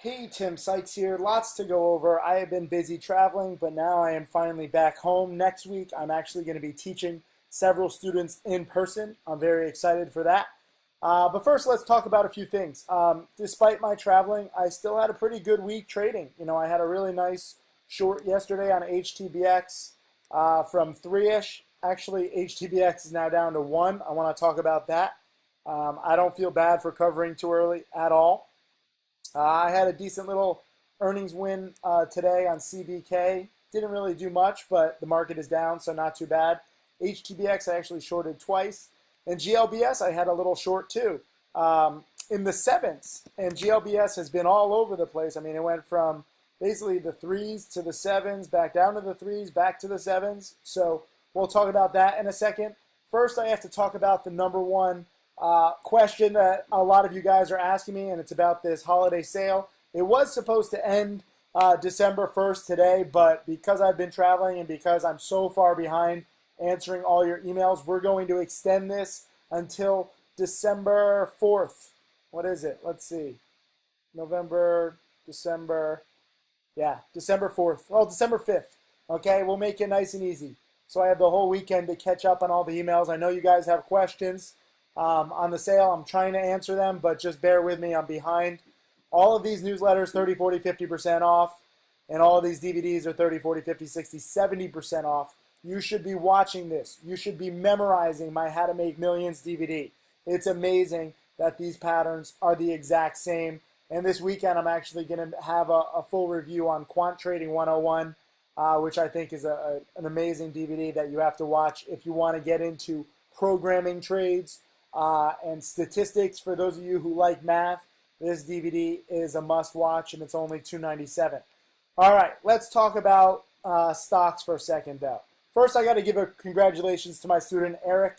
Hey, Tim Sykes here. Lots to go over. I have been busy traveling, but now I am finally back home. Next week, I'm actually going to be teaching several students in person. I'm very excited for that. But first, let's talk about a few things. Despite my traveling, I still had a pretty good week trading. I had a really nice short yesterday on HTBX from 3-ish. Actually, HTBX is now down to 1. I want to talk about that. I don't feel bad for covering too early at all. I had a decent little earnings win today on CBK. Didn't really do much, but the market is down, so not too bad. HTBX I actually shorted twice. And GLBS I had a little short too in the 7s. And GLBS has been all over the place. I mean, it went from basically the 3s to the 7s, back down to the 3s, back to the 7s. So we'll talk about that in a second. First, I have to talk about the number one question that a lot of you guys are asking me, and it's about this holiday sale. It was supposed to end December 1st today, but because I've been traveling and because I'm so far behind answering all your emails, we're going to extend this until December 4th. What is it? Let's see. November, December, December 4th. Well, December 5th. Okay, we'll make it nice and easy. So I have the whole weekend to catch up on all the emails. I know you guys have questions on the sale. I'm trying to answer them, but just bear with me. I'm behind. All of these newsletters, 30, 40, 50% off, and all of these DVDs are 30, 40, 50, 60, 70% off. You should be watching this. You should be memorizing my How to Make Millions DVD. It's amazing that these patterns are the exact same. And this weekend, I'm actually going to have a full review on Quant Trading 101, which I think is an amazing DVD that you have to watch if you want to get into programming trades and statistics. For those of you who like math, this DVD is a must-watch, and it's only $2.97. All right, let's talk about stocks for a second, though. First, I got to give a congratulations to my student, Eric.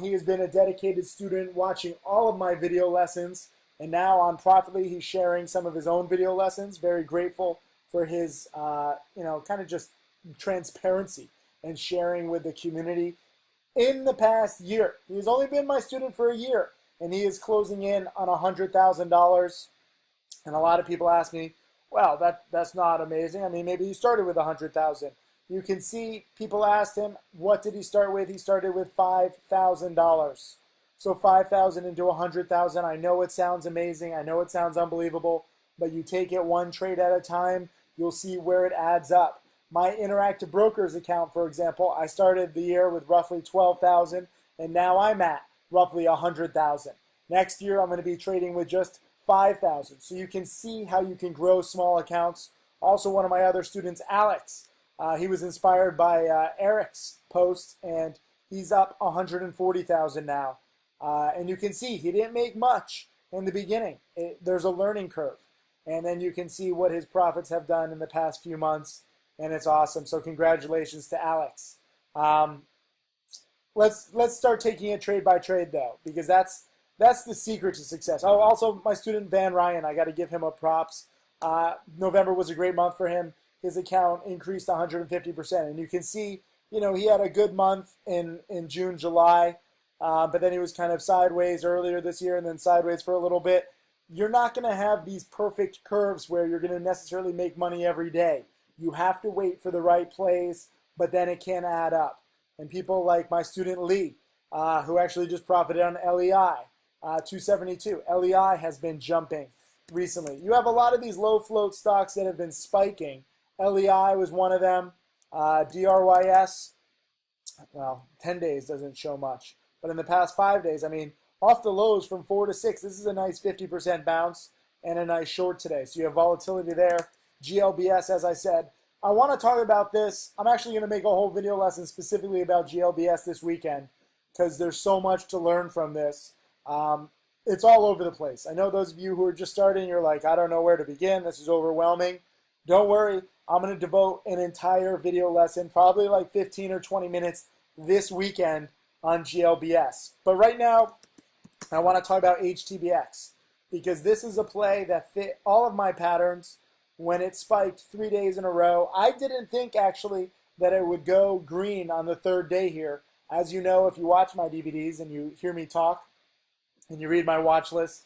He has been a dedicated student watching all of my video lessons, and now on Profitly, he's sharing some of his own video lessons. Very grateful for his, kind of just transparency and sharing with the community. In the past year, he's only been my student for a year, and he is closing in on $100,000. And a lot of people ask me, well, that's not amazing. I mean, maybe he started with $100,000. You can see people asked him, what did he start with? He started with $5,000. So 5,000 into 100,000. I know it sounds amazing. I know it sounds unbelievable, but you take it one trade at a time, you'll see where it adds up. My Interactive Brokers account, for example, I started the year with roughly 12,000, and now I'm at roughly 100,000. Next year, I'm going to be trading with just 5,000. So you can see how you can grow small accounts. Also, one of my other students, Alex, he was inspired by Eric's post, and he's up 140,000 now. And you can see he didn't make much in the beginning. There's a learning curve. And then you can see what his profits have done in the past few months, and it's awesome. So congratulations to Alex. Let's start taking it trade by trade, though, because that's the secret to success. Oh, also my student Van Ryan, I got to give him a props. November was a great month for him. His account increased 150%, and you can see, he had a good month in June, July, but then he was kind of sideways earlier this year, and then sideways for a little bit. You're not going to have these perfect curves where you're going to necessarily make money every day. You have to wait for the right plays, but then it can add up. And people like my student Lee, who actually just profited on LEI, 272. LEI has been jumping recently. You have a lot of these low float stocks that have been spiking. LEI was one of them. DRYS, well, 10 days doesn't show much. But in the past 5 days, I mean, off the lows from 4 to 6, this is a nice 50% bounce and a nice short today. So you have volatility there. GLBS, as I said. I want to talk about this. I'm actually going to make a whole video lesson specifically about GLBS this weekend because there's so much to learn from this. It's all over the place. I know those of you who are just starting, you're like, I don't know where to begin. This is overwhelming. Don't worry. I'm going to devote an entire video lesson, probably like 15 or 20 minutes this weekend on GLBS. But right now, I want to talk about HTBX because this is a play that fit all of my patterns. When it spiked 3 days in a row, I didn't think actually that it would go green on the third day here. As you know, if you watch my DVDs and you hear me talk and you read my watch list,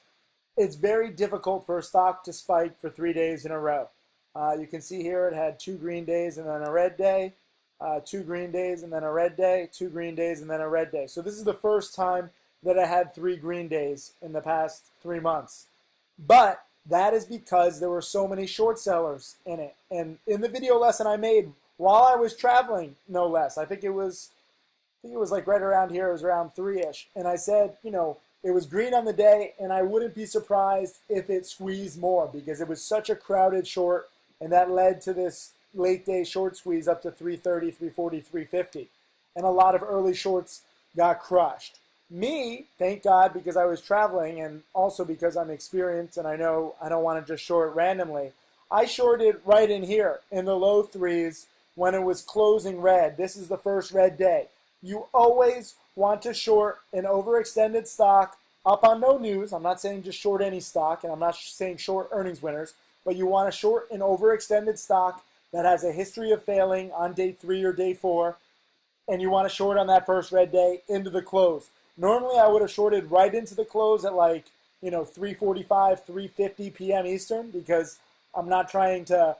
it's very difficult for a stock to spike for 3 days in a row. You can see here it had 2 green days and then a red day, 2 green days and then a red day, 2 green days and then a red day. So this is the first time that I had 3 green days in the past 3 months. But that is because there were so many short sellers in it. And in the video lesson I made while I was traveling, no less, I think it was like right around here, it was around 3-ish. And I said, it was green on the day, and I wouldn't be surprised if it squeezed more because it was such a crowded short, and that led to this late day short squeeze up to 330, 340, 350. And a lot of early shorts got crushed. Me, thank God, because I was traveling and also because I'm experienced and I know I don't want to just short randomly, I shorted right in here in the low threes when it was closing red. This is the first red day. You always want to short an overextended stock up on no news. I'm not saying just short any stock, and I'm not saying short earnings winners, but you want to short an overextended stock that has a history of failing on day 3 or day 4, and you want to short on that first red day into the close. Normally, I would have shorted right into the close at 3:45, 3:50 p.m. Eastern because I'm not trying to,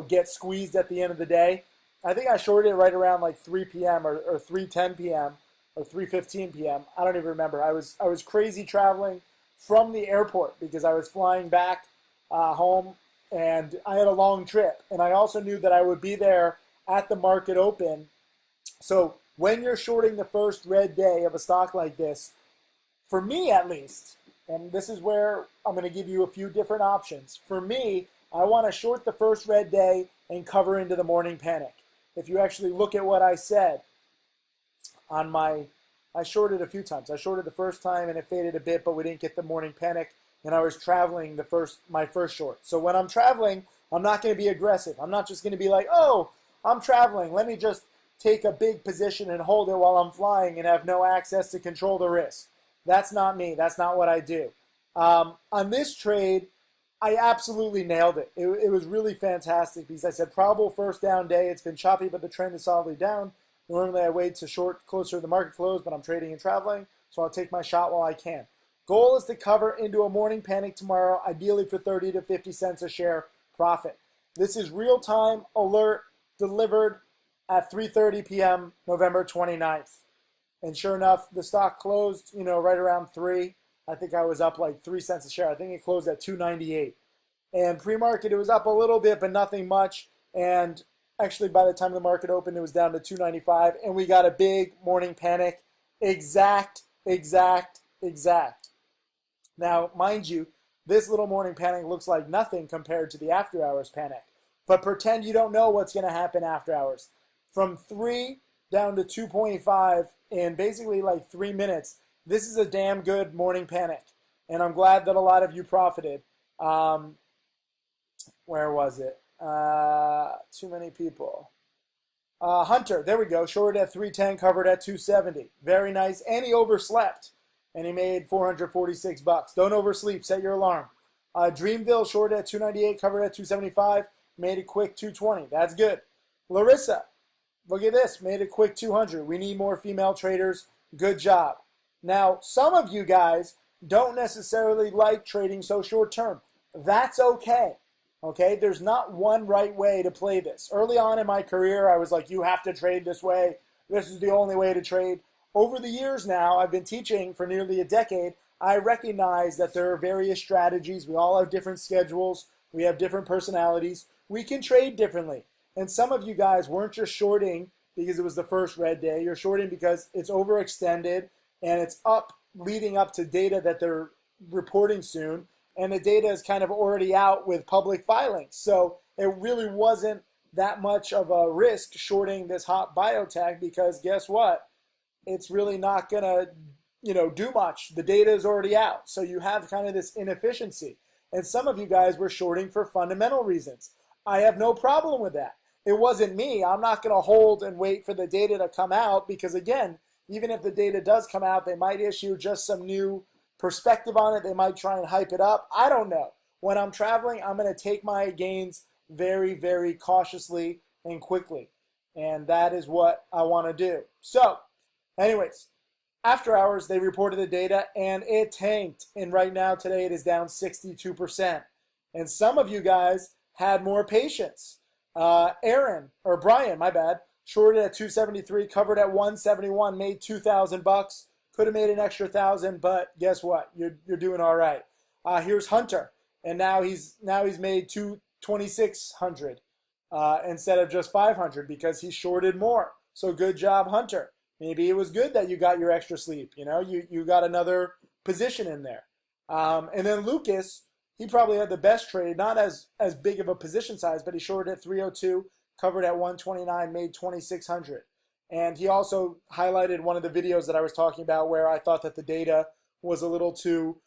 get squeezed at the end of the day. I think I shorted it right around 3 p.m. or 3:10 p.m. or 3:15 p.m. I don't even remember. I was crazy traveling from the airport because I was flying back home and I had a long trip. And I also knew that I would be there at the market open. So when you're shorting the first red day of a stock like this, for me at least, and this is where I'm going to give you a few different options. For me, I want to short the first red day and cover into the morning panic. If you actually look at what I said on I shorted a few times. I shorted the first time and it faded a bit, but we didn't get the morning panic. And I was traveling my first short. So when I'm traveling, I'm not going to be aggressive. I'm not just going to be like, oh, I'm traveling. Let me just take a big position and hold it while I'm flying and have no access to control the risk. That's not me. That's not what I do. On this trade, I absolutely nailed it. It was really fantastic because I said probable first down day. It's been choppy, but the trend is solidly down. Normally I wait to short closer to the market close, but I'm trading and traveling, so I'll take my shot while I can. Goal is to cover into a morning panic tomorrow, ideally for 30 to 50 cents a share profit. This is real-time alert delivered at 3:30 p.m. November 29th. And sure enough, the stock closed, right around 3. I think I was up 3 cents a share. I think it closed at 2.98. And pre-market, it was up a little bit, but nothing much. And actually, by the time the market opened, it was down to 2.95. And we got a big morning panic. Exact. Now, mind you, this little morning panic looks like nothing compared to the after hours panic. But pretend you don't know what's going to happen after hours. From 3 down to 2.5 in basically 3 minutes, this is a damn good morning panic. And I'm glad that a lot of you profited. Where was it? Too many people. Hunter, there we go. Shorted at 310, covered at 270. Very nice. And he overslept. And he made $446. Don't oversleep. Set your alarm. Dreamville shorted at 298, covered at 275. Made a quick 220. That's good. Larissa, look at this. Made a quick 200. We need more female traders. Good job. Now, some of you guys don't necessarily like trading so short term. That's okay. Okay, there's not one right way to play this. Early on in my career, I was like, you have to trade this way. This is the only way to trade. Over the years now, I've been teaching for nearly a decade. I recognize that there are various strategies. We all have different schedules. We have different personalities. We can trade differently. And some of you guys weren't just shorting because it was the first red day. You're shorting because it's overextended and it's up leading up to data that they're reporting soon. And the data is kind of already out with public filings. So it really wasn't that much of a risk shorting this hot biotech because guess what? It's really not going to, do much. The data is already out. So you have kind of this inefficiency. And some of you guys were shorting for fundamental reasons. I have no problem with that. It wasn't me. I'm not going to hold and wait for the data to come out because, again, even if the data does come out, they might issue just some new perspective on it. They might try and hype it up. I don't know. When I'm traveling, I'm going to take my gains very, very cautiously and quickly. And that is what I want to do. So, anyways, After hours, they reported the data and it tanked. And right now, today, it is down 62%. And some of you guys had more patience. Brian, my bad, shorted at 273, covered at 171, made 2,000 bucks. Could have made an extra 1,000, but guess what? You're doing all right. Here's Hunter, and now he's made 2,600 instead of just 500 because he shorted more. So good job, Hunter. Maybe it was good that you got your extra sleep. You know, you got another position in there. And then Lucas, he probably had the best trade, not as big of a position size, but he shorted at 302, covered at 129, made 2,600. And he also highlighted one of the videos that I was talking about where I thought that the data was a little too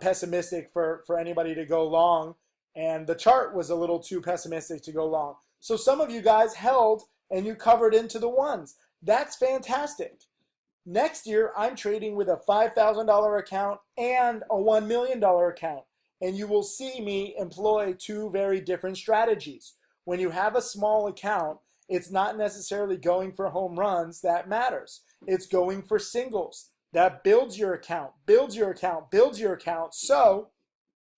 pessimistic for anybody to go long, and the chart was a little too pessimistic to go long. So some of you guys held and you covered into the ones. That's fantastic. Next year, I'm trading with a $5,000 account and a $1 million account, and you will see me employ two very different strategies. When you have a small account, it's not necessarily going for home runs that matters. It's going for singles. That builds your account, builds your account, builds your account. So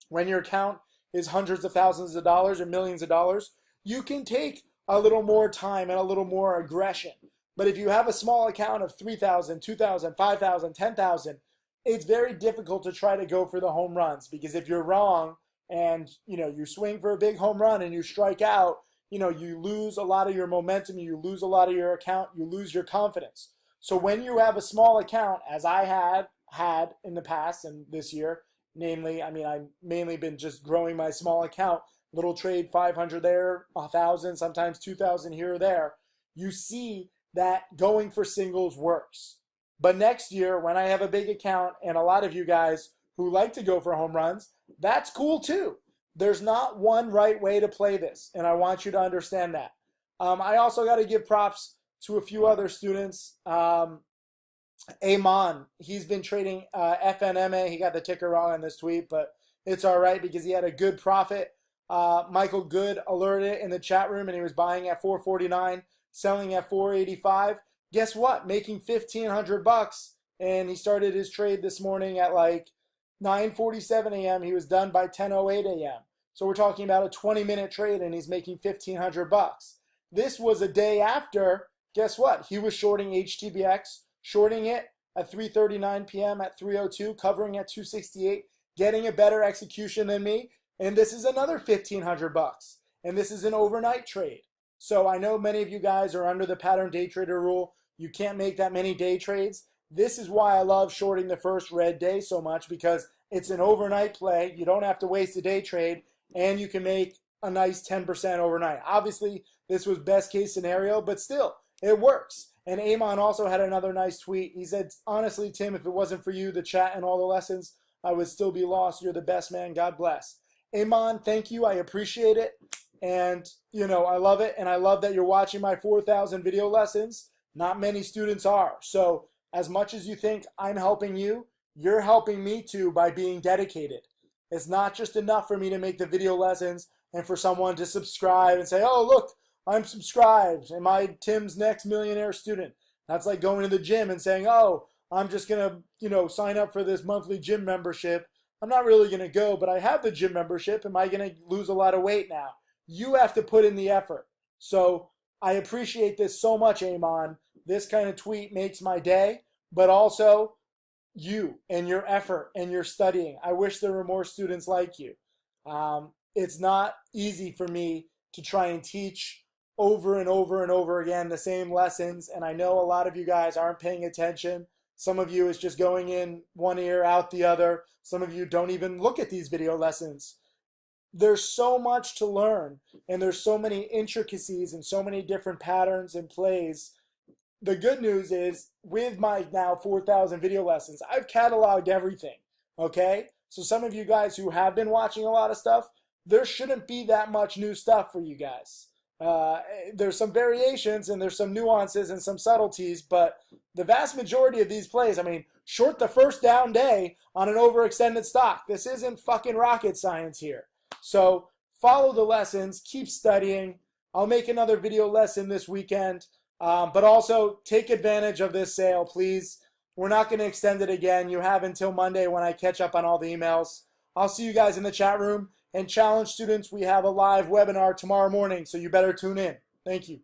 when your account is hundreds of thousands of dollars or millions of dollars, you can take a little more time and a little more aggression. But if you have a small account of 3,000, 2,000, 5,000, 10,000, it's very difficult to try to go for the home runs, because if you're wrong and you swing for a big home run and you strike out, you lose a lot of your momentum, you lose a lot of your account, you lose your confidence. So when you have a small account, as I had in the past and this year, namely, I've mainly been just growing my small account, little trade, 500 there, 1,000, sometimes 2,000 here or there. You see that going for singles works. But next year, when I have a big account, and a lot of you guys who like to go for home runs, that's cool too. There's not one right way to play this, and I want you to understand that. I also got to give props to a few other students. Amon, he's been trading FNMA. He got the ticker wrong on this tweet, but it's all right because he had a good profit. Michael Good alerted it in the chat room, and he was buying at 449, selling at 485. Guess what? Making 1,500 bucks, and he started his trade this morning at like 9:47 a.m. He was done by 10:08 a.m. So we're talking about a 20-minute trade, and he's making 1,500 bucks. This was a day after. Guess what? He was shorting HTBX, shorting it at 3:39 p.m. at 302, covering at 268, getting a better execution than me. And this is another 1,500 bucks. And this is an overnight trade. So I know many of you guys are under the pattern day trader rule. You can't make that many day trades. This is why I love shorting the first red day so much, because it's an overnight play. You don't have to waste a day trade, and you can make a nice 10% overnight. Obviously, this was best case scenario, but still, it works. And Amon also had another nice tweet. He said, honestly, Tim, if it wasn't for you, the chat and all the lessons, I would still be lost. You're the best, man. God bless. Amon, thank you. I appreciate it. And, I love it. And I love that you're watching my 4,000 video lessons. Not many students are. So as much as you think I'm helping you, you're helping me too by being dedicated. It's not just enough for me to make the video lessons and for someone to subscribe and say, oh, look, I'm subscribed. Am I Tim's next millionaire student? That's like going to the gym and saying, oh, I'm just going to, sign up for this monthly gym membership. I'm not really going to go, but I have the gym membership. Am I going to lose a lot of weight now? You have to put in the effort. So I appreciate this so much, Amon. This kind of tweet makes my day, but also you and your effort and your studying. I wish there were more students like you. It's not easy for me to try and teach over and over and over again the same lessons, and I know a lot of you guys aren't paying attention. Some of you is just going in one ear, out the other. Some of you don't even look at these video lessons. There's so much to learn, and there's so many intricacies and so many different patterns and plays. The good news is, with my now 4,000 video lessons, I've cataloged everything, okay? So some of you guys who have been watching a lot of stuff, there shouldn't be that much new stuff for you guys. There's some variations and there's some nuances and some subtleties, but the vast majority of these plays, short the first down day on an overextended stock. This isn't fucking rocket science here. So follow the lessons, keep studying. I'll make another video lesson this weekend, but also take advantage of this sale, please. We're not going to extend it again. You have until Monday when I catch up on all the emails. I'll see you guys in the chat room. And challenge students, we have a live webinar tomorrow morning, so you better tune in. Thank you.